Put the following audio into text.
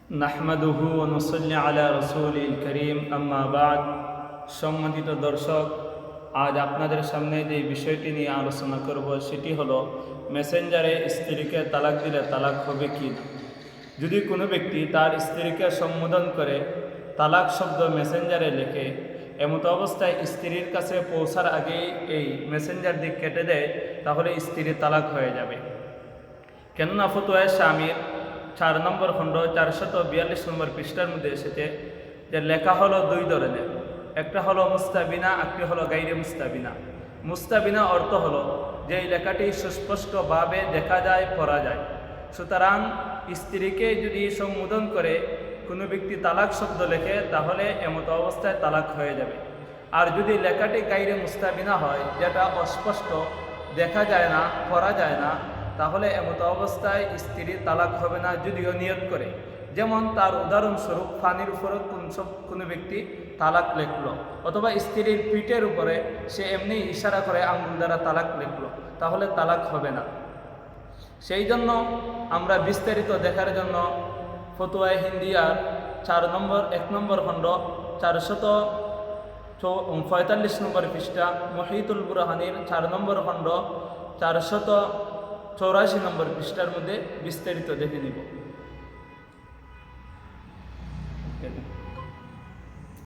নাহমাদুহু ওয়া নুসাল্লি আলা রাসূলিল কারীম আম্মা বা'দ। সম্মানিত দর্শক, আজ আপনাদের সামনে যে বিষয়টি নিয়ে আলোচনা করব সেটি হলো মেসেঞ্জারে স্ত্রীকে তালাক দিলে তালাক হবে কি না। যদি কোনো ব্যক্তি তার স্ত্রীকে সম্বোধন করে তালাক শব্দ মেসেঞ্জারে লেখে, এমতো অবস্থায় স্ত্রীর কাছে পৌঁছার আগেই এই মেসেঞ্জার দিক কেটে দেয়, তাহলে স্ত্রীর তালাক হয়ে যাবে। কেননা ফতোয়া শামির 4 নম্বর খণ্ড 442 নম্বর পৃষ্ঠার মধ্যে এসেছে যে লেখা হলো দুই ধরনের, একটা হলো মুস্তাবিনা, একটি হলো গাইরে মুস্তাবিনা। মুস্তাবিনা অর্থ হলো যে এই লেখাটি সুস্পষ্টভাবে দেখা যায়, পড়া যায়। সুতরাং স্ত্রীকে যদি সম্বোধন করে কোনো ব্যক্তি তালাক শব্দ লেখে, তাহলে এমতো অবস্থায় তালাক হয়ে যাবে। আর যদি লেখাটি গাইরে মুস্তাবিনা হয়, যেটা অস্পষ্ট, দেখা যায় না, পড়া যায় না, তাহলে এমতো অবস্থায় স্ত্রীর তালাক হবে না, যদিও নিয়ত করে। যেমন তার উদাহরণস্বরূপ পানির উপরে কোনো ব্যক্তি তালাক লেখলো, অথবা স্ত্রীর পিঠের উপরে সে এমনি ইশারা করে আঙ্গুল দ্বারা তালাক লেখলো, তাহলে তালাক হবে না। সেই জন্য আমরা বিস্তারিত দেখার জন্য ফতোয়া হিন্দিয়ার 1 নম্বর খণ্ড 445 নম্বর পৃষ্ঠা, মুহিতুল বুরহানির 4 নম্বর খণ্ড 484 নম্বর পৃষ্ঠার মধ্যে বিস্তারিত দেখে নিব।